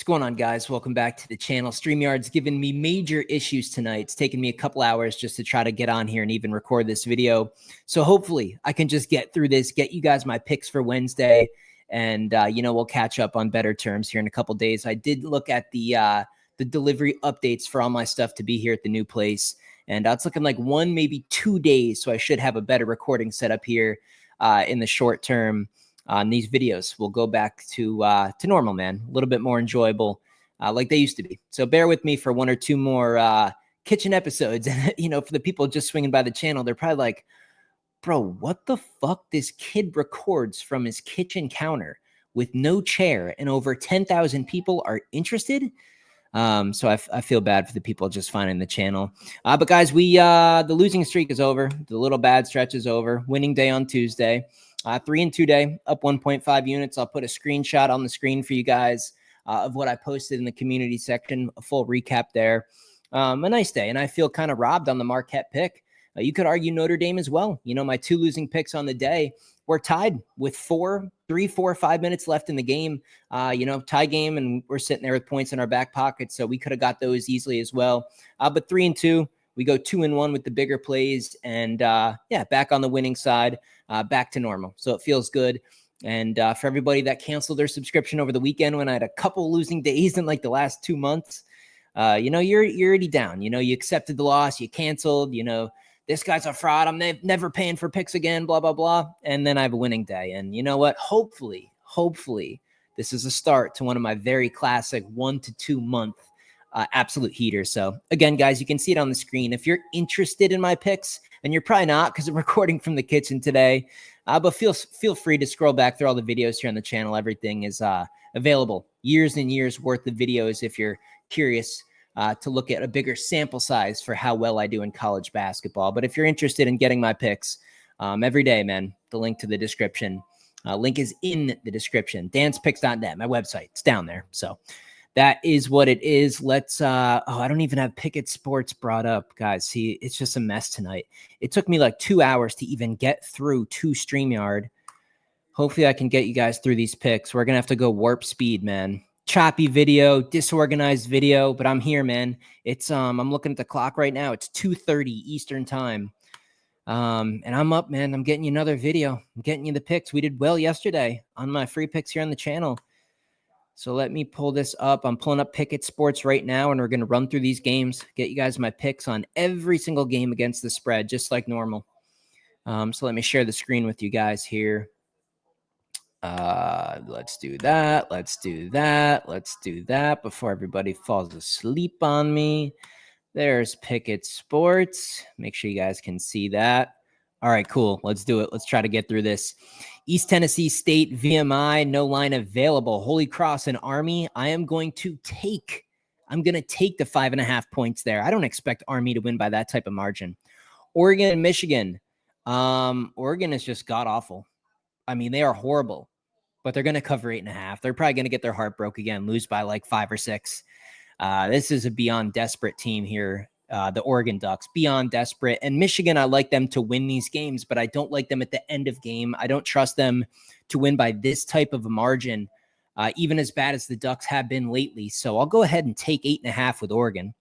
going on, guys? Welcome back to the channel. StreamYard's given me major issues tonight. It's taken me a couple hours just to try to get on here and even record this video. So hopefully I can just get through this, get you guys my picks for Wednesday, and we'll catch up on better terms here in a couple days. I did look at the delivery updates for all my stuff to be here at the new place, and it's looking like 1, maybe 2 days. So I should have a better recording setup here in the short term. These videos will go back to normal, man. A little bit more enjoyable, like they used to be. So bear with me for 1 or 2 more kitchen episodes. And for the people just swinging by the channel, they're probably like, "Bro, what the fuck? This kid records from his kitchen counter with no chair, and over 10,000 people are interested." So I feel bad for the people just finding the channel. But guys, the losing streak is over. The little bad stretch is over. Winning day on Tuesday. 3-2 day, up 1.5 units. I'll put a screenshot on the screen for you guys of what I posted in the community section, a full recap there. A nice day, and I feel kind of robbed on the Marquette pick. You could argue Notre Dame as well. My 2 losing picks on the day were tied with 3, 4, 5 minutes left in the game. Tie game, and we're sitting there with points in our back pocket, so we could have got those easily as well. But 3-2. We go 2-1 with the bigger plays, and back on the winning side, back to normal. So it feels good. And for everybody that canceled their subscription over the weekend when I had a couple losing days in like the last 2 months, you're already down. You accepted the loss, you canceled. This guy's a fraud. I'm never paying for picks again. Blah blah blah. And then I have a winning day. And you know what? Hopefully, this is a start to one of my very classic 1 to 2 month. Absolute heater. So again, guys, you can see it on the screen. If you're interested in my picks, and you're probably not because I'm recording from the kitchen today, but feel free to scroll back through all the videos here on the channel. Everything is available. Years and years worth of videos if you're curious to look at a bigger sample size for how well I do in college basketball. But if you're interested in getting my picks every day, man, the link to the description. Link is in the description. danspicks.net, my website. It's down there. So that is what it is. Let's, I don't even have Pickett Sports brought up, guys. See, it's just a mess tonight. It took me like 2 hours to even get through to StreamYard. Hopefully I can get you guys through these picks. We're going to have to go warp speed, man. Choppy video, disorganized video, but I'm here, man. It's, I'm looking at the clock right now. It's 2:30 Eastern time. And I'm up, man. I'm getting you another video. I'm getting you the picks. We did well yesterday on my free picks here on the channel. So let me pull this up. I'm pulling up Pickett Sports right now, and we're going to run through these games, get you guys my picks on every single game against the spread, just like normal. So let me share the screen with you guys here. Let's do that. Let's do that before everybody falls asleep on me. There's Pickett Sports. Make sure you guys can see that. All right, cool. Let's do it. Let's try to get through this. East Tennessee State, VMI, no line available. Holy Cross and Army. I'm going to take the 5.5 points there. I don't expect Army to win by that type of margin. Oregon and Michigan. Oregon is just god-awful. I mean, they are horrible, but they're going to cover 8.5. They're probably going to get their heart broke again, lose by like 5 or 6. This is a beyond desperate team here. The Oregon Ducks, beyond desperate. And Michigan, I like them to win these games, but I don't like them at the end of game. I don't trust them to win by this type of a margin, even as bad as the Ducks have been lately. So I'll go ahead and take 8.5 with Oregon,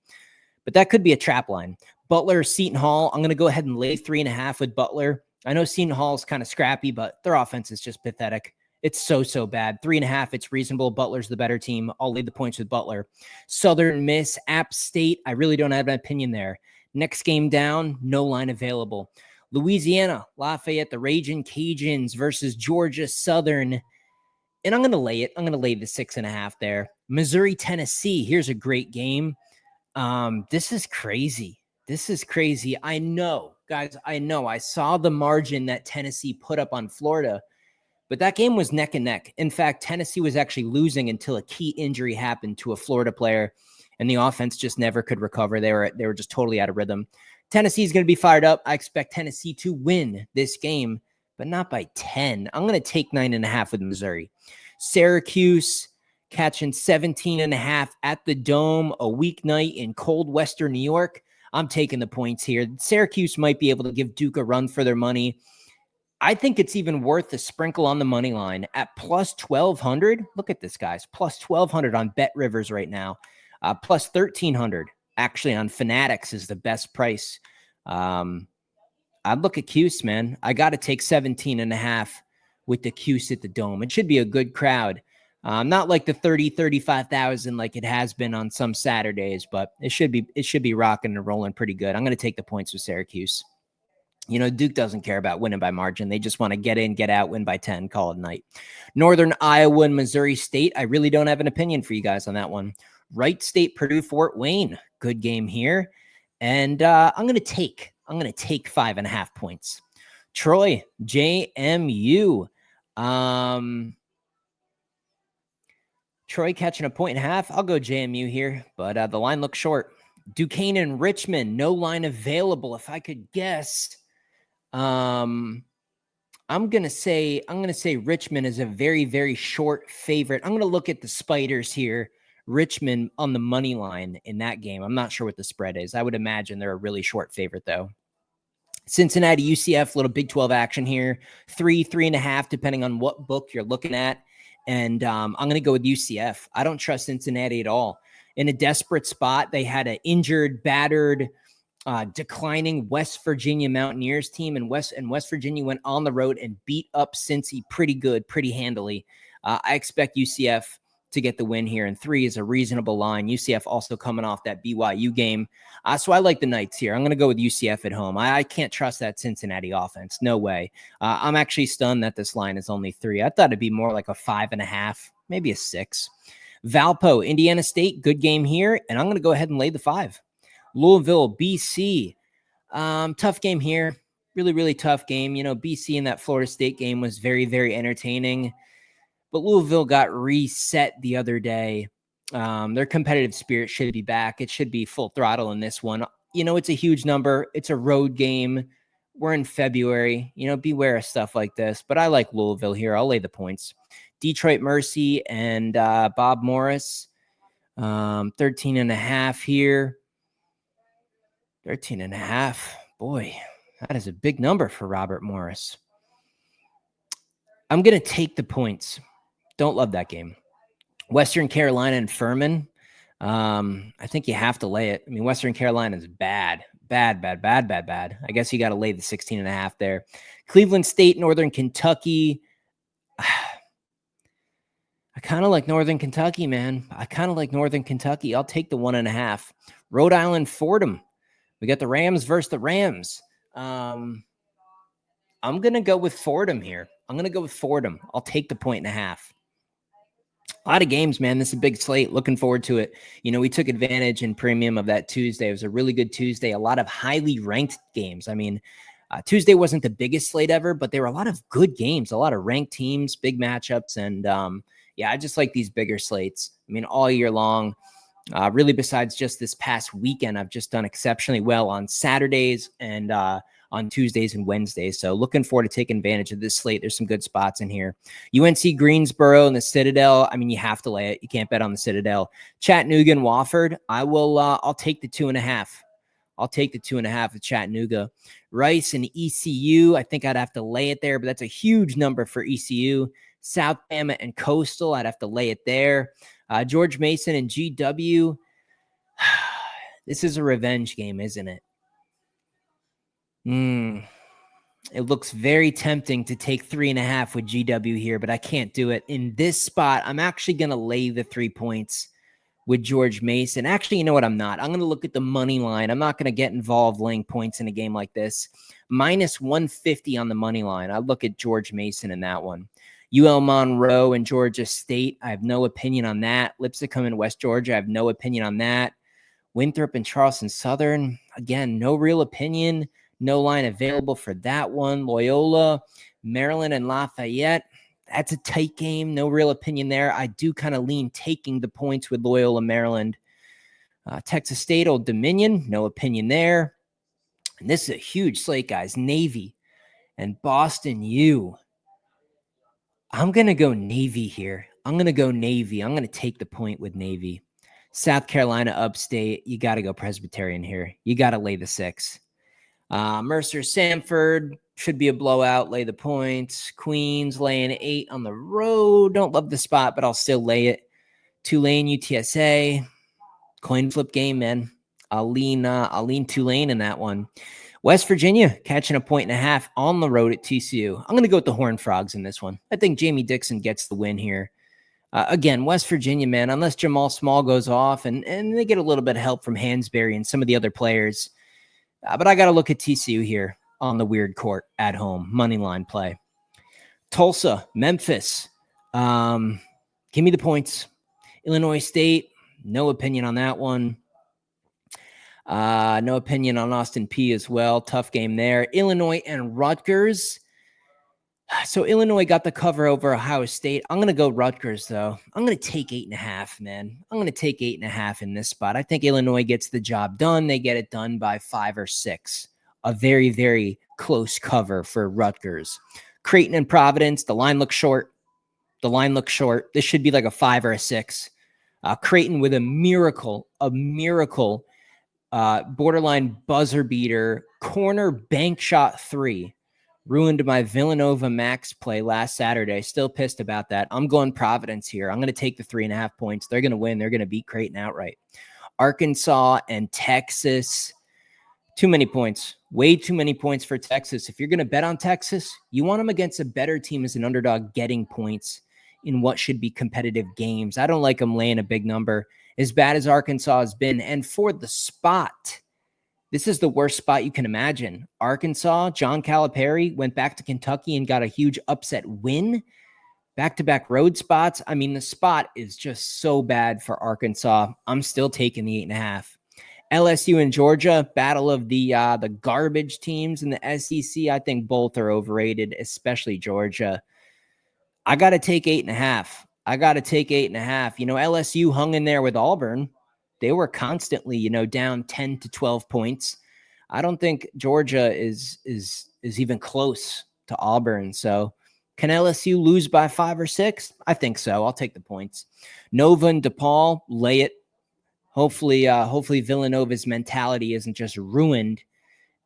but that could be a trap line. Butler, Seton Hall, I'm going to go ahead and lay 3.5 with Butler. I know Seton Hall is kind of scrappy, but their offense is just pathetic. It's so bad. 3.5, it's reasonable. Butler's the better team. I'll lead the points with Butler. Southern Miss, App State. I really don't have an opinion there. Next game down, no line available. Louisiana, Lafayette, the Ragin' Cajuns versus Georgia Southern. And I'm going to lay it. I'm going to lay the 6.5 there. Missouri, Tennessee. Here's a great game. This is crazy. I know, guys. I saw the margin that Tennessee put up on Florida. But that game was neck and neck. In fact, Tennessee was actually losing until a key injury happened to a Florida player, and the offense just never could recover. They were just totally out of rhythm. Tennessee is going to be fired up. I expect Tennessee to win this game, but not by 10. I'm going to take 9.5 with Missouri. Syracuse catching 17.5 at the Dome, a weeknight in cold Western New York. I'm taking the points here. Syracuse might be able to give Duke a run for their money. I think it's even worth a sprinkle on the money line at plus 1,200. Look at this, guys. Plus 1,200 on Bet Rivers right now. Plus 1,300 actually on Fanatics is the best price. I'd look at Cuse, man. I got to take 17.5 with the Cuse at the Dome. It should be a good crowd. Not like the 30, 35,000 like it has been on some Saturdays, but it should be rocking and rolling pretty good. I'm going to take the points with Syracuse. You know, Duke doesn't care about winning by margin. They just want to get in, get out, win by 10, call it a night. Northern Iowa and Missouri State. I really don't have an opinion for you guys on that one. Wright State, Purdue, Fort Wayne. Good game here. And I'm going to take 5.5 points. Troy, JMU. Troy catching 1.5. I'll go JMU here, but the line looks short. Duquesne and Richmond, no line available. If I could guess, I'm gonna say Richmond is a very, very short favorite. I'm gonna look at the Spiders here. Richmond on the money line in that game. I'm not sure what the spread is. I would imagine they're a really short favorite though. Cincinnati, UCF, little Big 12 action here. 3.5, depending on what book you're looking at. And I'm going to go with UCF. I don't trust Cincinnati at all. In a desperate spot, they had an injured, battered, declining West Virginia Mountaineers team, and West Virginia went on the road and beat up Cincy pretty good, pretty handily. I expect UCF to get the win here, and 3 is a reasonable line. UCF also coming off that BYU game. So I like the Knights here. I'm going to go with UCF at home. I can't trust that Cincinnati offense. No way. I'm actually stunned that this line is only 3. I thought it'd be more like a 5.5, maybe a 6. Valpo, Indiana State, good game here, and I'm going to go ahead and lay the 5. Louisville, BC, tough game here. Really, really tough game. You know, BC in that Florida State game was very, very entertaining. But Louisville got reset the other day. Their competitive spirit should be back. It should be full throttle in this one. You know, it's a huge number. It's a road game. We're in February. You know, beware of stuff like this. But I like Louisville here. I'll lay the points. Detroit Mercy and Bob Morris. 13.5 here. 13.5. Boy, that is a big number for Robert Morris. I'm going to take the points. Don't love that game. Western Carolina and Furman. I think you have to lay it. I mean, Western Carolina is bad. I guess you got to lay the 16.5 there. Cleveland State, Northern Kentucky. I kind of like Northern Kentucky, man. I kind of like Northern Kentucky. I'll take the 1.5. Rhode Island, Fordham. We got the Rams versus the Rams. I'm going to go with Fordham here. I'll take the 1.5. A lot of games, man. This is a big slate. Looking forward to it. You know, we took advantage in premium of that Tuesday. It was a really good Tuesday. A lot of highly ranked games. I mean, Tuesday wasn't the biggest slate ever, but there were a lot of good games, a lot of ranked teams, big matchups. And yeah, I just like these bigger slates. I mean, all year long, really besides just this past weekend, I've just done exceptionally well on Saturdays and on Tuesdays and Wednesdays. So looking forward to taking advantage of this slate. There's some good spots in here. UNC Greensboro and the Citadel. I mean, you have to lay it. You can't bet on the Citadel. Chattanooga and Wofford. I'll take the 2.5. I'll take the 2.5 with Chattanooga. Rice and ECU. I think I'd have to lay it there, but that's a huge number for ECU. South Bama and Coastal. I'd have to lay it there. George Mason and GW. This is a revenge game, isn't it? It looks very tempting to take 3.5 with GW here, but I can't do it. In this spot, I'm actually going to lay the 3 points with George Mason. Actually, you know what? I'm not. I'm going to look at the money line. I'm not going to get involved laying points in a game like this. Minus 150 on the money line. I look at George Mason in that one. UL Monroe and Georgia State. I have no opinion on that. Lipscomb and West Georgia. I have no opinion on that. Winthrop and Charleston Southern. Again, no real opinion. No line available for that one. Loyola, Maryland, and Lafayette. That's a tight game. No real opinion there. I do kind of lean taking the points with Loyola, Maryland. Texas State, Old Dominion. No opinion there. And this is a huge slate, guys. Navy and Boston U. I'm going to go Navy here. I'm going to take the point with Navy. South Carolina, Upstate. You got to go Presbyterian here. You got to lay the 6. Mercer Sanford should be a blowout. Lay the points. Queens laying 8 on the road. Don't love the spot, but I'll still lay it. Tulane UTSA. Coin flip game, man. I'll lean Tulane in that one. West Virginia catching 1.5 on the road at TCU. I'm going to go with the Horned Frogs in this one. I think Jamie Dixon gets the win here. Again, West Virginia, man, unless Jamal Small goes off and they get a little bit of help from Hansberry and some of the other players. But I got to look at TCU here on the weird court at home. Money line play. Tulsa, Memphis. Give me the points. Illinois State, no opinion on that one. No opinion on Austin Peay as well. Tough game there. Illinois and Rutgers. So Illinois got the cover over Ohio State. I'm going to go Rutgers, though. I'm going to take 8.5, man. I'm going to take 8.5 in this spot. I think Illinois gets the job done. They get it done by 5 or 6. A very, very close cover for Rutgers. Creighton and Providence. The line looks short. This should be like a 5 or a 6. Creighton with a miracle borderline buzzer beater, corner bank shot 3. Ruined my Villanova max play last Saturday. Still pissed about that. I'm going Providence here. I'm going to take the 3.5 points. They're going to win. They're going to beat Creighton outright. Arkansas and Texas. Too many points. Way too many points for Texas. If you're going to bet on Texas, you want them against a better team as an underdog getting points in what should be competitive games. I don't like them laying a big number. As bad as Arkansas has been. And for the spot, this is the worst spot you can imagine. Arkansas, John Calipari went back to Kentucky and got a huge upset win. Back-to-back road spots. I mean, the spot is just so bad for Arkansas. I'm still taking the 8.5. LSU and Georgia, battle of the garbage teams in the SEC. I think both are overrated, especially Georgia. I got to take 8.5. LSU hung in there with Auburn. They were constantly, down 10 to 12 points. I don't think Georgia is even close to Auburn. So can LSU lose by 5 or 6? I think so. I'll take the points. Nova and DePaul, lay it. Hopefully Villanova's mentality isn't just ruined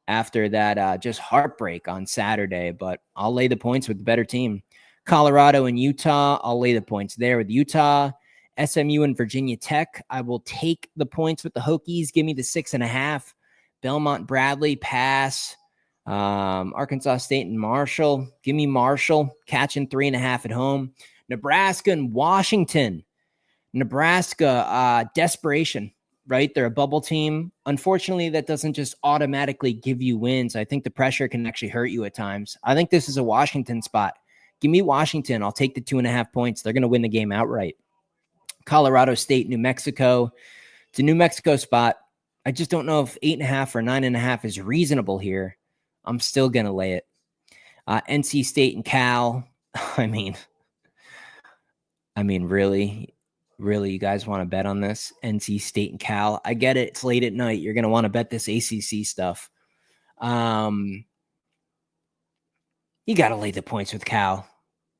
after that just heartbreak on Saturday. But I'll lay the points with the better team. Colorado and Utah, I'll lay the points there with Utah. SMU and Virginia Tech, I will take the points with the Hokies. Give me the 6.5. Belmont Bradley, pass. Arkansas State and Marshall, give me Marshall. Catching 3.5 at home. Nebraska and Washington. Nebraska, desperation, right? They're a bubble team. Unfortunately, that doesn't just automatically give you wins. I think the pressure can actually hurt you at times. I think this is a Washington spot. Give me Washington. I'll take the 2.5 points. They're going to win the game outright. Colorado State, New Mexico. It's a New Mexico spot. I just don't know if 8.5 or 9.5 is reasonable here. I'm still going to lay it. NC State and Cal. I mean, really, you guys want to bet on this? NC State and Cal. I get it. It's late at night. You're going to want to bet this ACC stuff. You got to lay the points with Cal.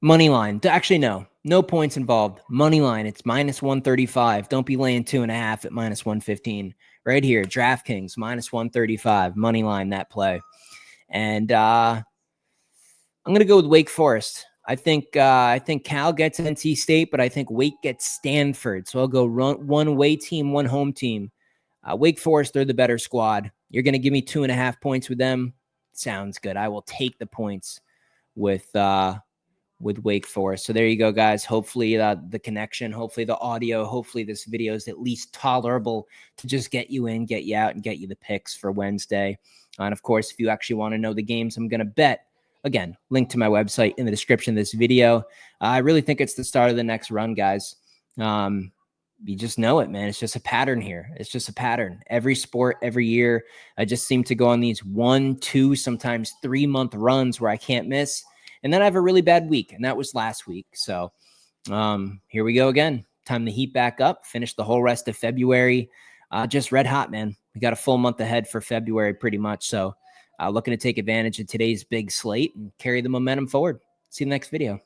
Money line. Actually, no points involved. Money line. It's -135. Don't be laying 2.5 at -115. Right here, DraftKings -135. Money line that play. And I'm gonna go with Wake Forest. I think Cal gets NC State, but I think Wake gets Stanford. So I'll go one away team, one home team. Wake Forest, they're the better squad. You're gonna give me 2.5 points with them. Sounds good. I will take the points with Wake Forest. So there you go, guys. Hopefully the connection, hopefully the audio, hopefully this video is at least tolerable to just get you in, get you out, and get you the picks for Wednesday. And of course, if you actually want to know the games I'm going to bet, again, link to my website in the description of this video. I really think it's the start of the next run, guys. You just know it, man. It's just a pattern here. It's just a pattern. Every sport, every year, I just seem to go on these 1, 2, sometimes 3-month runs where I can't miss. And then I have a really bad week, and that was last week. So here we go again. Time to heat back up, finish the whole rest of February. Just red hot, man. We got a full month ahead for February pretty much. So looking to take advantage of today's big slate and carry the momentum forward. See you in the next video.